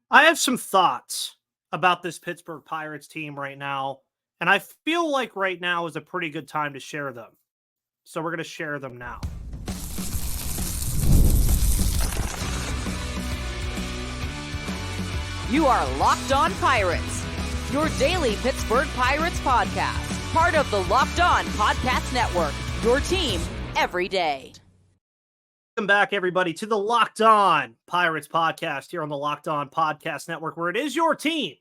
I have some thoughts about this Pittsburgh Pirates team right now, and I feel like right now is a pretty good time to share them. So we're going to share them now. You are Locked On Pirates, your daily Pittsburgh Pirates podcast, part of the Locked On Podcast Network, your team every day. Welcome back, everybody, to the Locked On Pirates podcast here on the Locked On Podcast Network, where it is your team,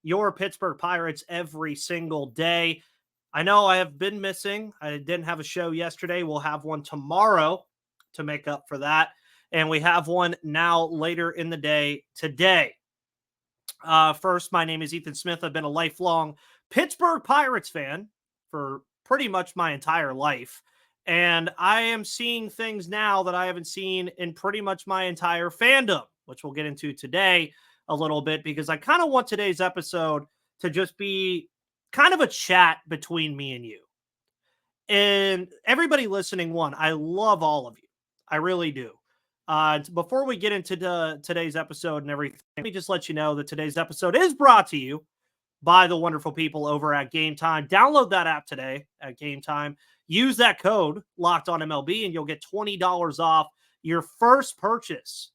your Pittsburgh Pirates, every single day. I know I have been missing. I didn't have a show yesterday. We'll have one tomorrow to make up for that. And we have one now later in the day today. First, my name is Ethan Smith. I've been a lifelong Pittsburgh Pirates fan for pretty much my entire life. And I am seeing things now that I haven't seen in pretty much my entire fandom, which we'll get into today a little bit, because I kind of want today's episode to just be kind of a chat between me and you. And everybody listening, I love all of you. I really do. Before we get into today's episode and everything, let me just let you know that today's episode is brought to you by the wonderful people over at Game Time. Download that app today at Game Time. Use that code Locked On MLB, and you'll get $20 off your first purchase.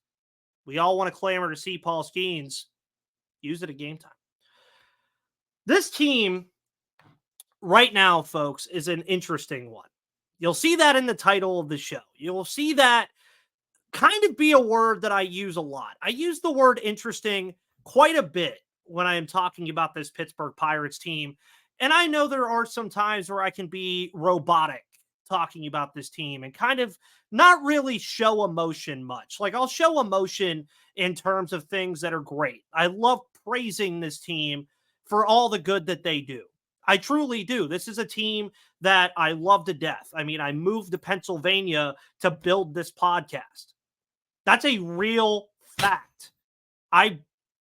We all want to clamor to see Paul Skeens. Use it at Game Time. This team right now, folks, is an interesting one. You'll see that in the title of the show. You'll see that kind of be a word that I use a lot. I use the word interesting quite a bit when I am talking about this Pittsburgh Pirates team. And I know there are some times where I can be robotic talking about this team and kind of not really show emotion much. Like, I'll show emotion in terms of things that are great. I love praising this team for all the good that they do. I truly do. This is a team that I love to death. I mean, I moved to Pennsylvania to build this podcast. That's a real fact. I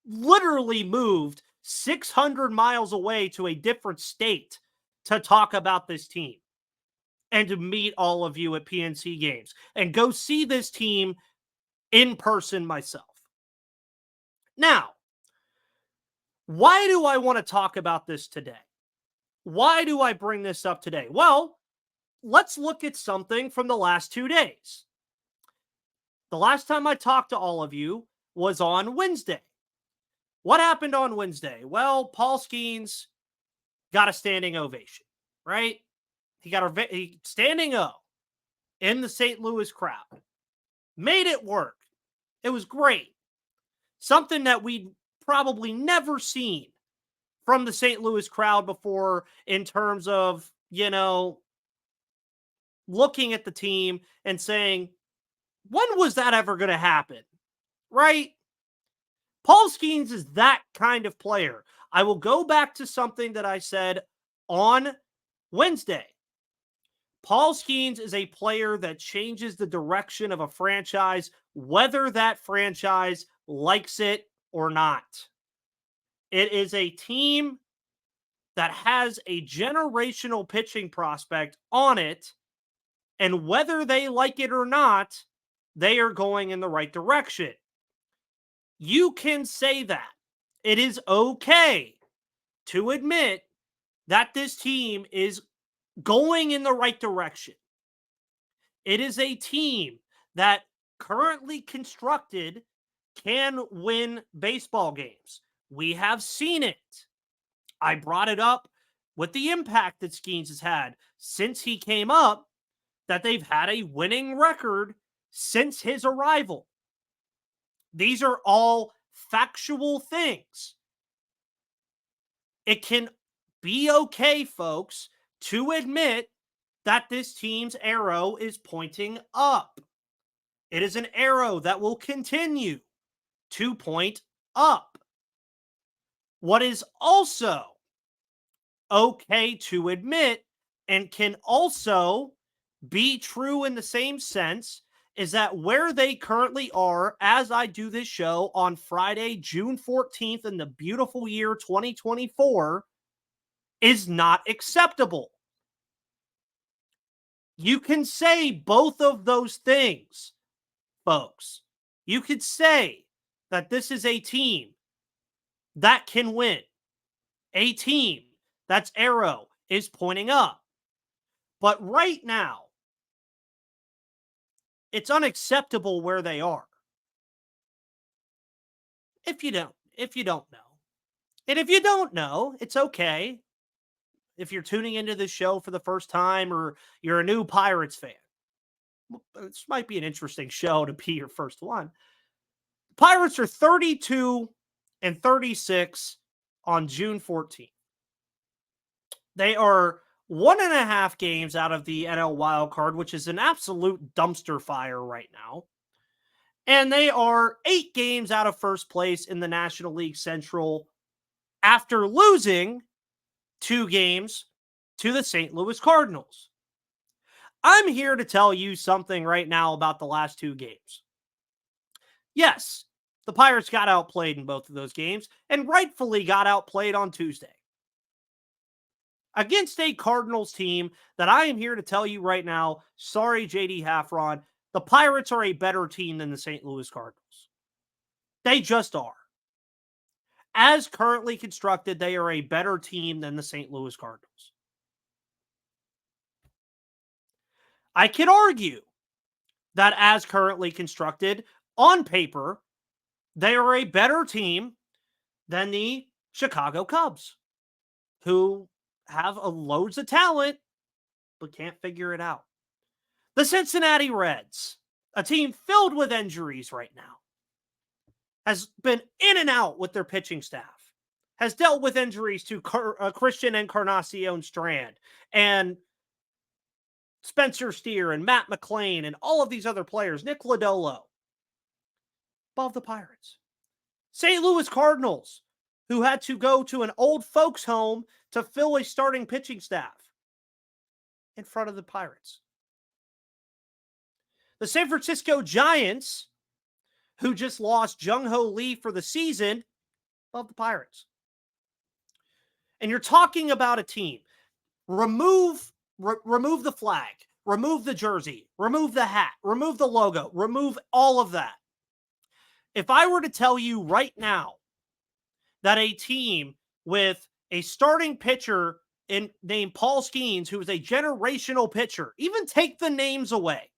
literally moved 600 miles away to a different state to talk about this team and to meet all of you at PNC games and go see this team in person myself. Now, why do I want to talk about this today? Why do I bring this up today? Well, let's look at something from the last 2 days. The last time I talked to all of you was on Wednesday. What happened on Wednesday? Well, Paul Skeens got a standing ovation, right? He got a standing O in the St. Louis crowd. Made it work. It was great. Something that we'd probably never seen from the St. Louis crowd before in terms of, looking at the team and saying, when was that ever going to happen? Right? Paul Skeens is that kind of player. I will go back to something that I said on Wednesday. Paul Skeens is a player that changes the direction of a franchise, whether that franchise likes it or not. It is a team that has a generational pitching prospect on it, and whether they like it or not, they are going in the right direction. You can say that. It is okay to admit that this team is going in the right direction. It is a team that currently constructed can win baseball games. We have seen it. I brought it up with the impact that Skeens has had since he came up, that they've had a winning record since his arrival. These are all factual things. It can be okay, folks, to admit that this team's arrow is pointing up. It is an arrow that will continue to point up. What is also okay to admit, and can also be true in the same sense, is that where they currently are as I do this show on Friday, June 14th in the beautiful year 2024 is not acceptable. You can say both of those things, folks. You could say that this is a team that can win. A team that's arrow is pointing up. But right now, it's unacceptable where they are. If you don't know. And if you don't know, it's okay. If you're tuning into this show for the first time or you're a new Pirates fan, this might be an interesting show to be your first one. Pirates are 32-36 on June 14th. They are 1.5 games out of the NL wild card, which is an absolute dumpster fire right now. And they are 8 games out of first place in the National League Central after losing 2 games to the St. Louis Cardinals. I'm here to tell you something right now about the last 2 games. Yes, the Pirates got outplayed in both of those games and rightfully got outplayed on Tuesday. Against a Cardinals team that I am here to tell you right now, sorry, JD Hafron, the Pirates are a better team than the St. Louis Cardinals. They just are. As currently constructed, they are a better team than the St. Louis Cardinals. I could argue that as currently constructed, on paper, they are a better team than the Chicago Cubs, who have loads of talent, but can't figure it out. The Cincinnati Reds, a team filled with injuries right now, has been in and out with their pitching staff, has dealt with injuries to Christian Encarnacion Strand and Spencer Steer and Matt McClain and all of these other players, Nick Lodolo, above the Pirates. St. Louis Cardinals, who had to go to an old folks home to fill a starting pitching staff, in front of the Pirates. The San Francisco Giants, who just lost Jung-Ho Lee for the season, above the Pirates. And you're talking about a team. Remove the flag, remove the jersey, remove the hat, remove the logo, remove all of that. If I were to tell you right now that a team with a starting pitcher named Paul Skeens, who is a generational pitcher, even take the names away.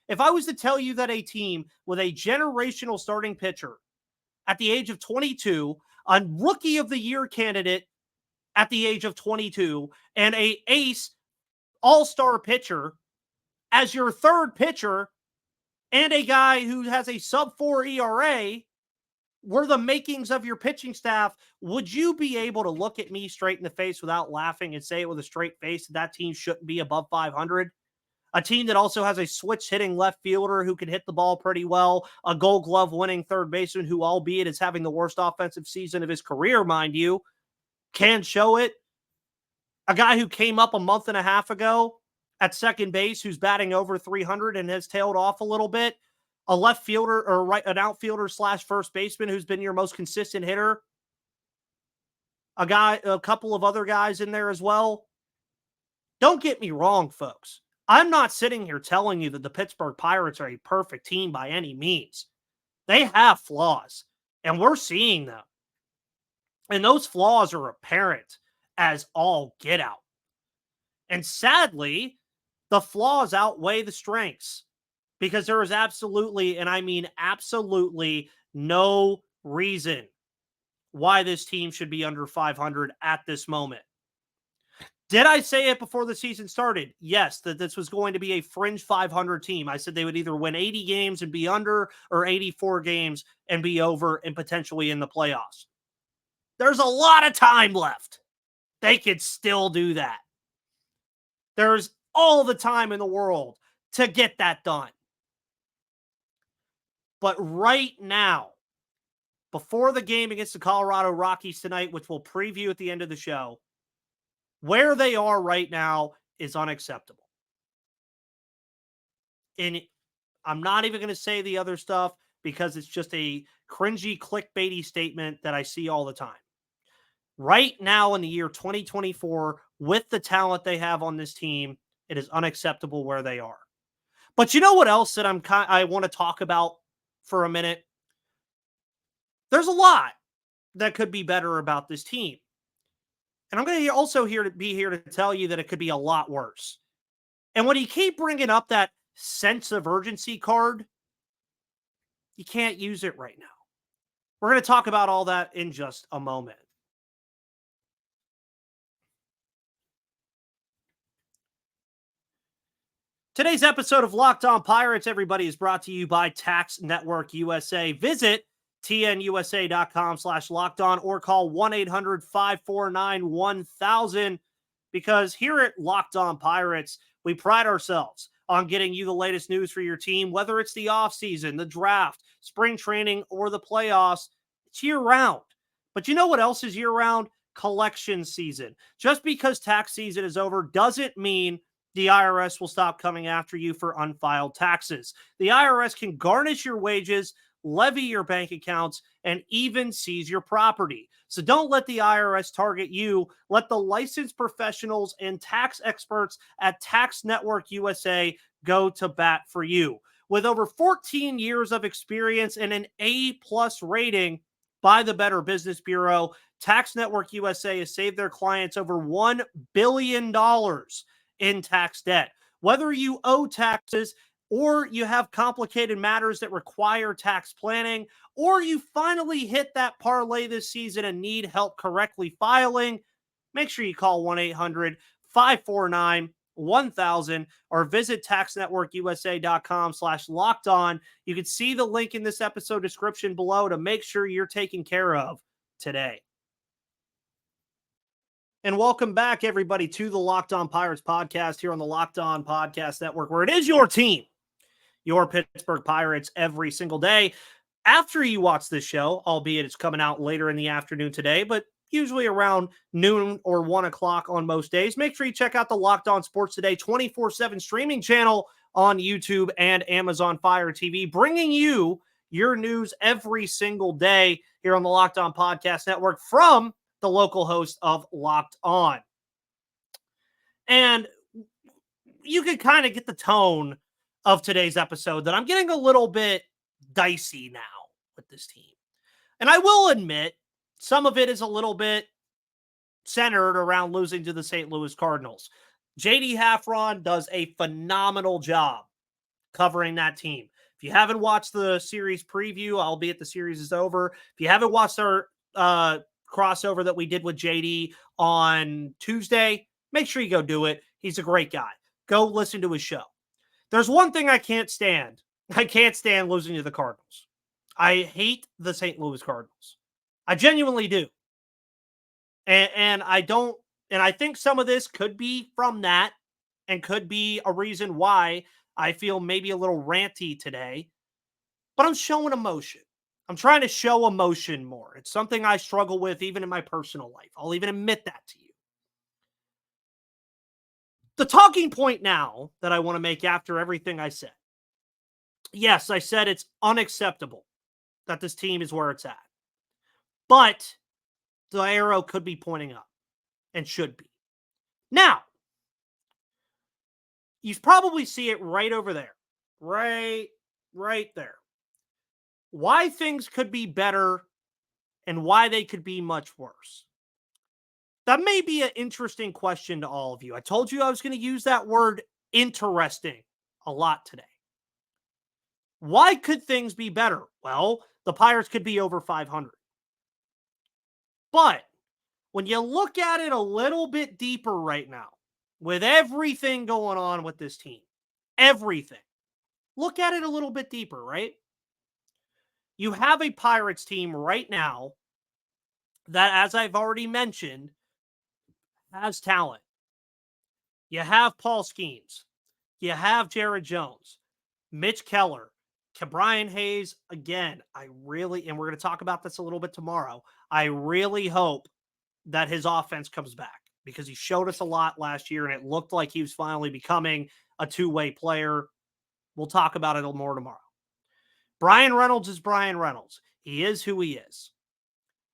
If I was to tell you that a team with a generational starting pitcher at the age of 22, a rookie of the year candidate at the age of 22, and a ace all-star pitcher as your third pitcher, and a guy who has a sub-4 ERA, were the makings of your pitching staff, would you be able to look at me straight in the face without laughing and say it with a straight face that team shouldn't be above 500? A team that also has a switch-hitting left fielder who can hit the ball pretty well, a Gold Glove-winning third baseman who, albeit is having the worst offensive season of his career, mind you, can show it. A guy who came up a month and a half ago at second base who's batting over 300 and has tailed off a little bit. A left fielder or an outfielder / first baseman who's been your most consistent hitter. A couple of other guys in there as well. Don't get me wrong, folks. I'm not sitting here telling you that the Pittsburgh Pirates are a perfect team by any means. They have flaws, and we're seeing them. And those flaws are apparent as all get out. And sadly, the flaws outweigh the strengths because there is absolutely, and I mean absolutely, no reason why this team should be under 500 at this moment. Did I say it before the season started? Yes, that this was going to be a fringe 500 team. I said they would either win 80 games and be under or 84 games and be over and potentially in the playoffs. There's a lot of time left. They could still do that. There's all the time in the world to get that done. But right now, before the game against the Colorado Rockies tonight, which we'll preview at the end of the show, where they are right now is unacceptable. And I'm not even going to say the other stuff because it's just a cringy, clickbaity statement that I see all the time. Right now in the year 2024, with the talent they have on this team, it is unacceptable where they are. But you know what else that I want to talk about for a minute? There's a lot that could be better about this team. And I'm going to also be here to tell you that it could be a lot worse. And when you keep bringing up that sense of urgency card, you can't use it right now. We're going to talk about all that in just a moment. Today's episode of Locked On Pirates, everybody, is brought to you by Tax Network USA. Visit tnusa.com/lockedon or call 1-800-549-1000 because here at Locked On Pirates, we pride ourselves on getting you the latest news for your team, whether it's the offseason, the draft, spring training, or the playoffs. It's year-round. But you know what else is year-round? Collection season. Just because tax season is over doesn't mean the IRS will stop coming after you for unfiled taxes. The IRS can garnish your wages, levy your bank accounts, and even seize your property. So don't let the IRS target you. Let the licensed professionals and tax experts at Tax Network USA go to bat for you. With over 14 years of experience and an A+ rating by the Better Business Bureau, Tax Network USA has saved their clients over $1 billion in tax debt. Whether you owe taxes or you have complicated matters that require tax planning, or you finally hit that parlay this season and need help correctly filing, make sure you call 1-800-549-1000 or visit taxnetworkusa.com/lockedon. You can see the link in this episode description below to make sure you're taken care of today. And welcome back, everybody, to the Locked On Pirates podcast here on the Locked On Podcast Network, where it is your team, your Pittsburgh Pirates, every single day. After you watch this show, albeit it's coming out later in the afternoon today, but usually around noon or 1 o'clock on most days, make sure you check out the Locked On Sports Today 24/7 streaming channel on YouTube and Amazon Fire TV, bringing you your news every single day here on the Locked On Podcast Network from the local host of Locked On. And you can kind of get the tone of today's episode that I'm getting a little bit dicey now with this team. And I will admit, some of it is a little bit centered around losing to the St. Louis Cardinals. JD Hafron does a phenomenal job covering that team. If you haven't watched the series preview, albeit the series is over, if you haven't watched our crossover that we did with JD on Tuesday, make sure you go do it. He's a great guy. Go listen to his show. There's one thing I can't stand. I can't stand losing to the Cardinals. I hate the St. Louis Cardinals. I genuinely do. And I don't, and I think some of this could be from that and could be a reason why I feel maybe a little ranty today, but I'm showing emotion. I'm trying to show emotion more. It's something I struggle with even in my personal life. I'll even admit that to you. The talking point now that I want to make after everything I said. Yes, I said it's unacceptable that this team is where it's at. But the arrow could be pointing up and should be. Now, you probably see it right over there. Right there. Why things could be better and why they could be much worse. That may be an interesting question to all of you. I told you I was going to use that word interesting a lot today. Why could things be better? Well, the Pirates could be over 500. But when you look at it a little bit deeper right now, with everything going on with this team, everything, look at it a little bit deeper, right? You have a Pirates team right now that, as I've already mentioned, has talent. You have Paul Skeens. You have Jared Jones, Mitch Keller, Brian Hayes. Again, and we're going to talk about this a little bit tomorrow. I really hope that his offense comes back because he showed us a lot last year and it looked like he was finally becoming a two-way player. We'll talk about it more tomorrow. Brian Reynolds is Brian Reynolds. He is who he is.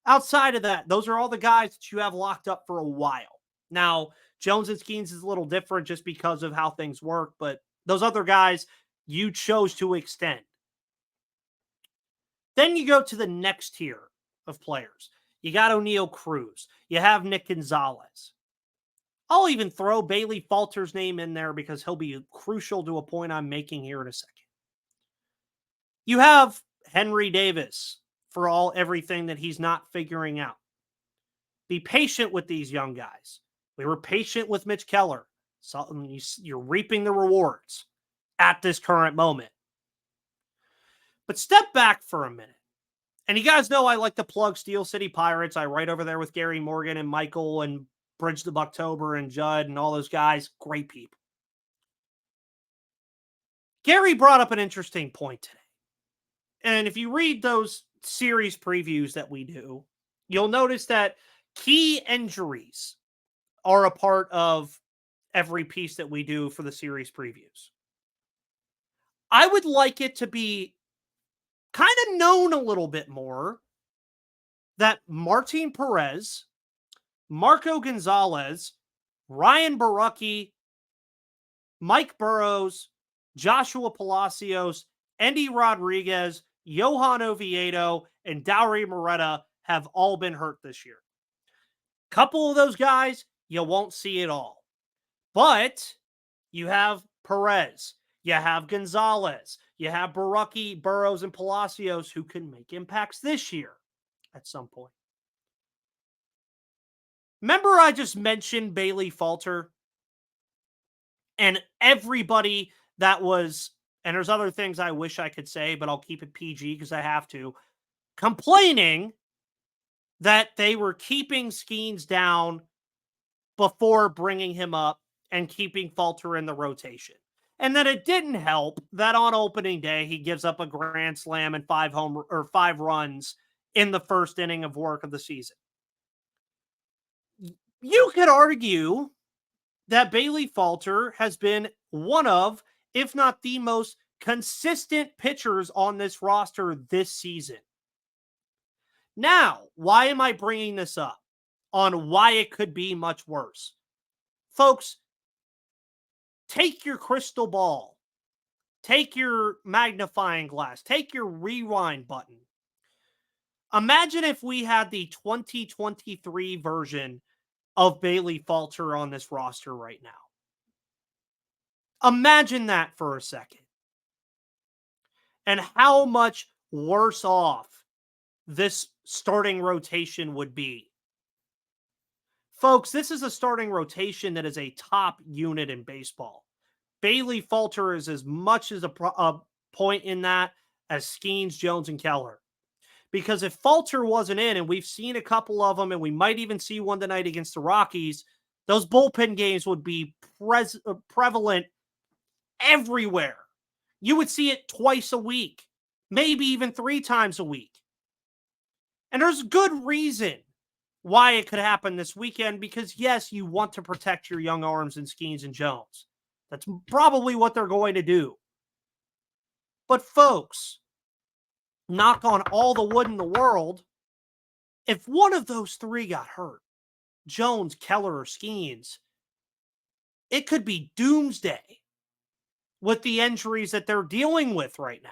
Outside of that, those are all the guys that you have locked up for a while. Now, Jones and Skeens is a little different just because of how things work, but those other guys you chose to extend. Then you go to the next tier of players. You got O'Neal Cruz. You have Nick Gonzalez. I'll even throw Bailey Falter's name in there because he'll be crucial to a point I'm making here in a second. You have Henry Davis for everything that he's not figuring out. Be patient with these young guys. We were patient with Mitch Keller. So you're reaping the rewards at this current moment. But step back for a minute. And you guys know I like to plug Steel City Pirates. I write over there with Gary Morgan and Michael and Bridge the Bucktober and Judd and all those guys. Great people. Gary brought up an interesting point today. And if you read those series previews that we do, you'll notice that key injuries are a part of every piece that we do for the series previews. I would like it to be kind of known a little bit more that Martin Perez, Marco Gonzalez, Ryan Borucki, Mike Burrows, Joshua Palacios, Endy Rodriguez, Johan Oviedo, and Dowry Moretta have all been hurt this year. A couple of those guys, you won't see it all. But you have Perez, you have Gonzalez, you have Borucki, Burrows, and Palacios who can make impacts this year at some point. Remember I just mentioned Bailey Falter? And everybody that was, and there's other things I wish I could say, but I'll keep it PG because I have to, complaining that they were keeping Skeens down before bringing him up and keeping Falter in the rotation. And that it didn't help that on opening day, he gives up a grand slam and 5 runs in the first inning of work of the season. You could argue that Bailey Falter has been one of, if not the most consistent pitchers on this roster this season. Now, why am I bringing this up on why it could be much worse? Folks, take your crystal ball, take your magnifying glass, take your rewind button. Imagine if we had the 2023 version of Bailey Falter on this roster right now. Imagine that for a second. And how much worse off this starting rotation would be. Folks, this is a starting rotation that is a top unit in baseball. Bailey Falter is as much as a point in that as Skeens, Jones, and Keller. Because if Falter wasn't in, and we've seen a couple of them, and we might even see one tonight against the Rockies, those bullpen games would be prevalent everywhere. You would see it twice a week, maybe even 3 times a week. And there's good reason why it could happen this weekend, because yes, you want to protect your young arms in Skeens and Jones. That's probably what they're going to do. But folks, knock on all the wood in the world, if one of those 3 got hurt, Jones, Keller, or Skeens, it could be doomsday with the injuries that they're dealing with right now.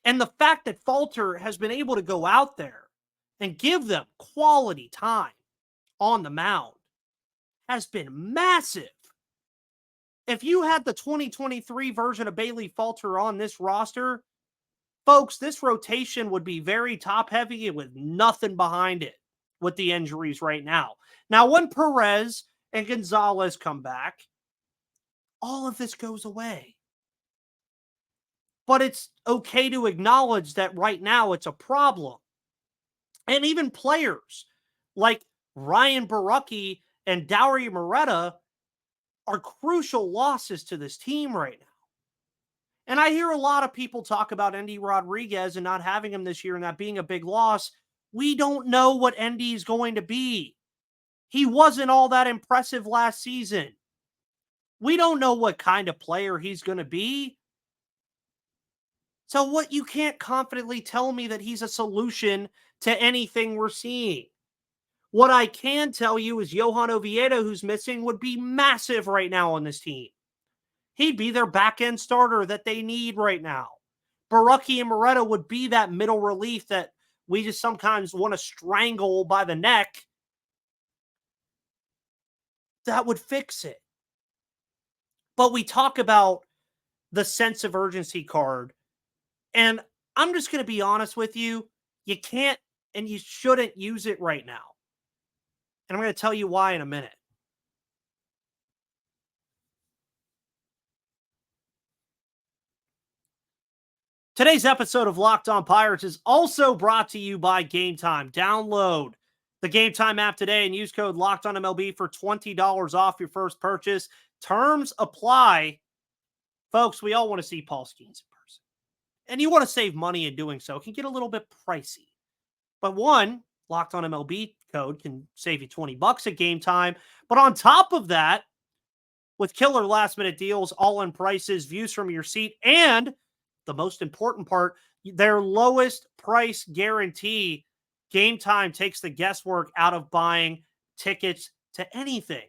And the fact that Falter has been able to go out there and give them quality time on the mound has been massive. If you had the 2023 version of Bailey Falter on this roster, folks, this rotation would be very top-heavy with nothing behind it with the injuries right now. Now, when Perez and Gonzalez come back, all of this goes away. But it's okay to acknowledge that right now it's a problem. And even players like Ryan Borucki and Dowry Moretta are crucial losses to this team right now. And I hear a lot of people talk about Endy Rodriguez and not having him this year and that being a big loss. We don't know what Endy is going to be. He wasn't all that impressive last season. We don't know what kind of player he's going to be. So what, you can't confidently tell me that he's a solution to anything we're seeing. What I can tell you is Johan Oviedo, who's missing, would be massive right now on this team. He'd be their back-end starter that they need right now. Borucki and Moretta would be that middle relief that we just sometimes want to strangle by the neck, that would fix it. But we talk about the sense of urgency card, and I'm just going to be honest with you. You can't and you shouldn't use it right now. And I'm going to tell you why in a minute. Today's episode of Locked On Pirates is also brought to you by Game Time. Download the Game Time app today and use code LOCKEDONMLB for $20 off your first purchase. Terms apply. Folks, we all want to see Policygenius in person. And you want to save money in doing so. It can get a little bit pricey. But one, Locked On MLB code can save you $20 at Game Time. But on top of that, with killer last minute deals, all-in prices, views from your seat, and the most important part, their lowest price guarantee, Game Time takes the guesswork out of buying tickets to anything,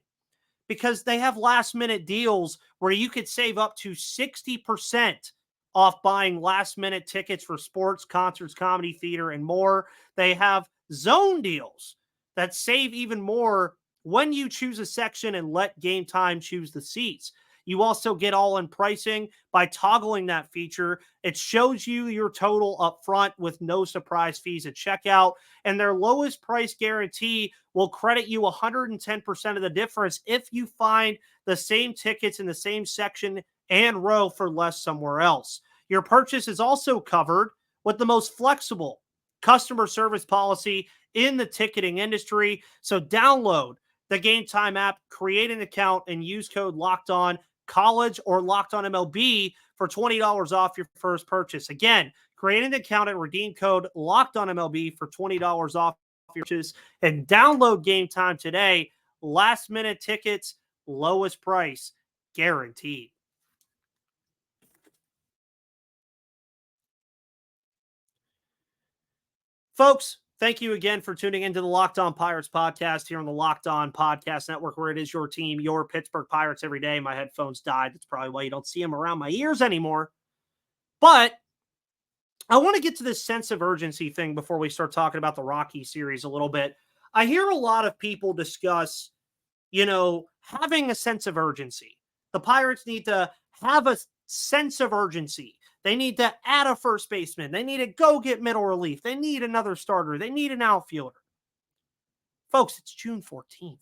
because they have last minute deals where you could save up to 60% off buying last minute tickets for sports, concerts, comedy, theater, and more. They have zone deals that save even more when you choose a section and let Game Time choose the seats. You also get all-in pricing by toggling that feature. It shows you your total up front with no surprise fees at checkout. And their lowest price guarantee will credit you 110% of the difference if you find the same tickets in the same section and row for less somewhere else. Your purchase is also covered with the most flexible customer service policy in the ticketing industry. So download the Game Time app, create an account, and use code LOCKEDON College or Locked On MLB for $20 off your first purchase. Again, create an account and redeem code Locked On MLB for $20 off your purchase, and download Game Time today. Last minute tickets, lowest price guaranteed. Folks, thank you again for tuning into the Locked On Pirates podcast here on the Locked On Podcast Network, where it is your team, your Pittsburgh Pirates every day. My headphones died. That's probably why you don't see them around my ears anymore. But I want to get to this sense of urgency thing before we start talking about the Rocky series a little bit. I hear a lot of people discuss, having a sense of urgency. The Pirates need to have a sense of urgency. They need to add a first baseman. They need to go get middle relief. They need another starter. They need an outfielder. Folks, it's June 14th.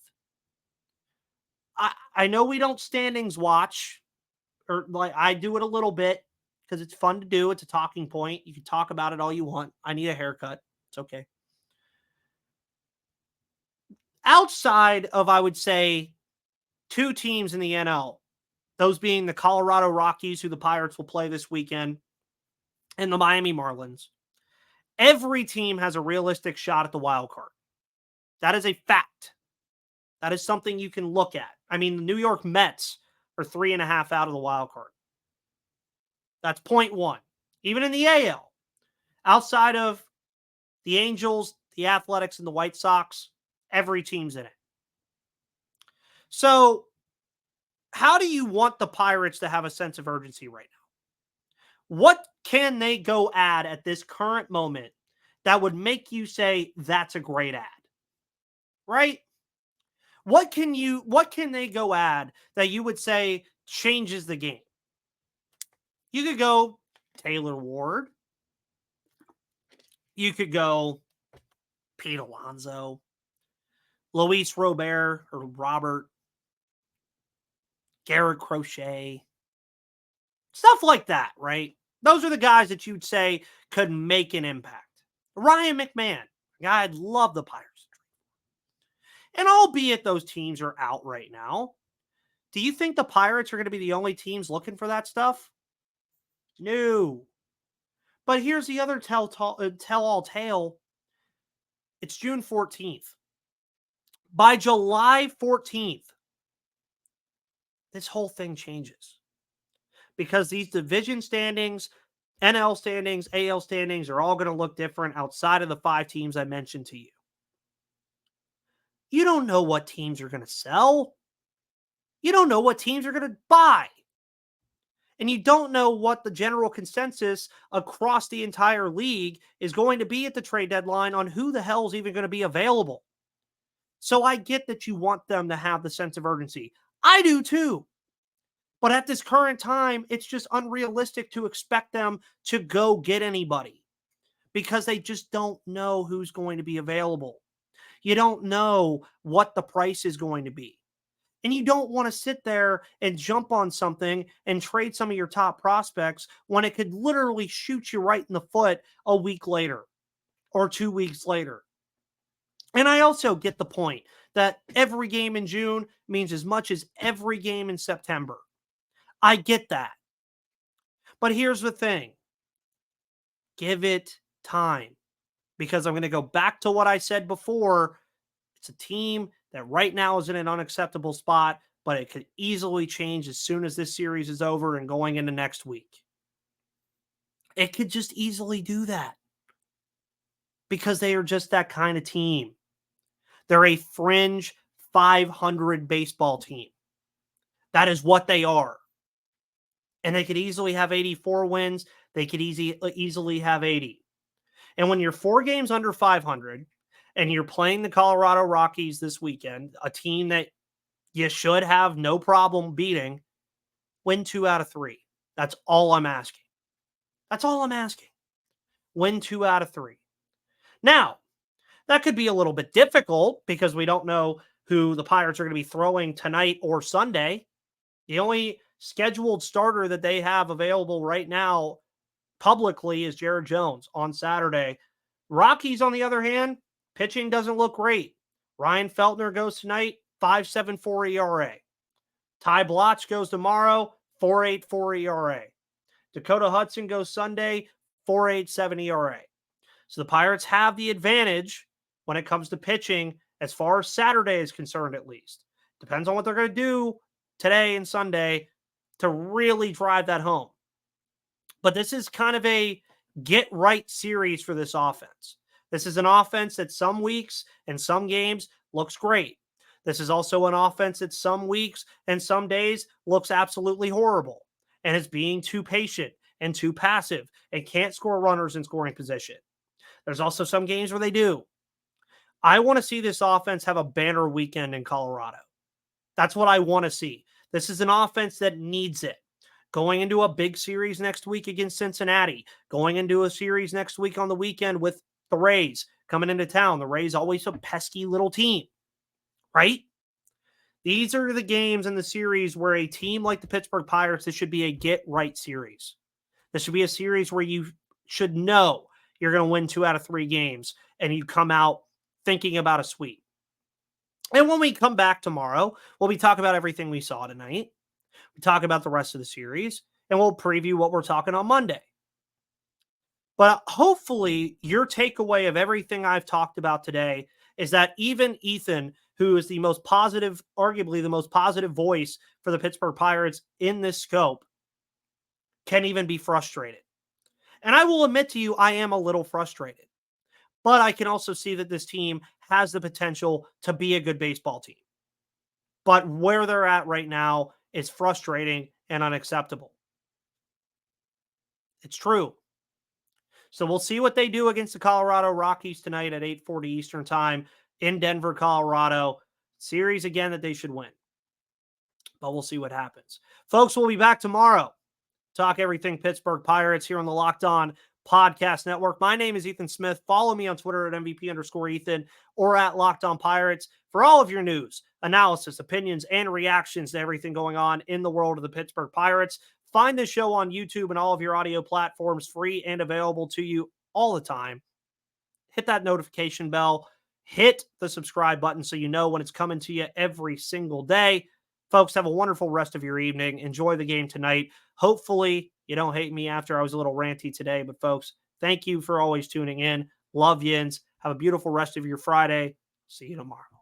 I know we don't standings watch, or like I do it a little bit because it's fun to do. It's a talking point. You can talk about it all you want. I need a haircut. It's okay. Outside of, I would say, two teams in the NL, those being the Colorado Rockies, who the Pirates will play this weekend, and the Miami Marlins, every team has a realistic shot at the wild card. That is a fact. That is something you can look at. I mean, the New York Mets are 3.5 out of the wild card. That's 0.1. Even in the AL, outside of the Angels, the Athletics, and the White Sox, every team's in it. So, how do you want the Pirates to have a sense of urgency right now? What can they go add at this current moment that would make you say that's a great ad? Right? What can they go add that you would say changes the game? You could go Taylor Ward. You could go Pete Alonso, Luis Robert or Robert, Garrett Crochet, stuff like that, right? Those are the guys that you'd say could make an impact. Ryan McMahon, a guy I'd love the Pirates. And albeit those teams are out right now, do you think the Pirates are going to be the only teams looking for that stuff? No. But here's the other tell-all tale. It's June 14th. By July 14th, this whole thing changes. Because these division standings, NL standings, AL standings are all going to look different outside of the 5 teams I mentioned to you. You don't know what teams are going to sell. You don't know what teams are going to buy. And you don't know what the general consensus across the entire league is going to be at the trade deadline on who the hell is even going to be available. So I get that you want them to have the sense of urgency. I do too. But at this current time, it's just unrealistic to expect them to go get anybody because they just don't know who's going to be available. You don't know what the price is going to be. And you don't want to sit there and jump on something and trade some of your top prospects when it could literally shoot you right in the foot a week later or 2 weeks later. And I also get the point that every game in June means as much as every game in September. I get that. But here's the thing. Give it time. Because I'm going to go back to what I said before. It's a team that right now is in an unacceptable spot, but it could easily change as soon as this series is over and going into next week. It could just easily do that because they are just that kind of team. They're a fringe 500 baseball team. That is what they are. And they could easily have 84 wins. They could easily have 80. And when you're 4 games under 500 and you're playing the Colorado Rockies this weekend, a team that you should have no problem beating, win 2 out of 3. That's all I'm asking. That's all I'm asking. Win 2 out of 3. Now, that could be a little bit difficult because we don't know who the Pirates are going to be throwing tonight or Sunday. The only scheduled starter that they have available right now publicly is Jared Jones on Saturday. Rockies, on the other hand, pitching doesn't look great. Ryan Feltner goes tonight, 5.74 ERA. Ty Blotch goes tomorrow, 4.84 ERA. Dakota Hudson goes Sunday, 4.87 ERA. So the Pirates have the advantage when it comes to pitching as far as Saturday is concerned, at least. Depends on what they're going to do today and Sunday to really drive that home. But this is kind of a get-right series for this offense. This is an offense that some weeks and some games looks great. This is also an offense that some weeks and some days looks absolutely horrible and is being too patient and too passive and can't score runners in scoring position. There's also some games where they do. I want to see this offense have a banner weekend in Colorado. That's what I want to see. This is an offense that needs it. Going into a big series next week against Cincinnati, going into a series next week on the weekend with the Rays coming into town. The Rays always a pesky little team, right? These are the games in the series where a team like the Pittsburgh Pirates, this should be a get-right series. This should be a series where you should know you're going to win 2 out of 3 games and you come out thinking about a sweep. And when we come back tomorrow, we'll be talking about everything we saw tonight. We talk about the rest of the series, and we'll preview what we're talking on Monday. But hopefully your takeaway of everything I've talked about today is that even Ethan, who is the most positive, arguably the most positive voice for the Pittsburgh Pirates in this scope, can even be frustrated. And I will admit to you, I am a little frustrated. But I can also see that this team has the potential to be a good baseball team. But where they're at right now is frustrating and unacceptable. It's true. So we'll see what they do against the Colorado Rockies tonight at 8:40 Eastern Time in Denver, Colorado. Series again that they should win. But we'll see what happens. Folks, we'll be back tomorrow. Talk everything Pittsburgh Pirates here on the Locked On Podcast Network. My name is Ethan Smith. Follow me on Twitter at MVP_Ethan or at Locked On Pirates for all of your news, analysis, opinions, and reactions to everything going on in the world of the Pittsburgh Pirates. Find this show on YouTube and all of your audio platforms, free and available to you all the time. Hit that notification bell. Hit the subscribe button so you know when it's coming to you every single day. Folks, have a wonderful rest of your evening. Enjoy the game tonight. Hopefully, you don't hate me after I was a little ranty today. But, folks, thank you for always tuning in. Love yins. Have a beautiful rest of your Friday. See you tomorrow.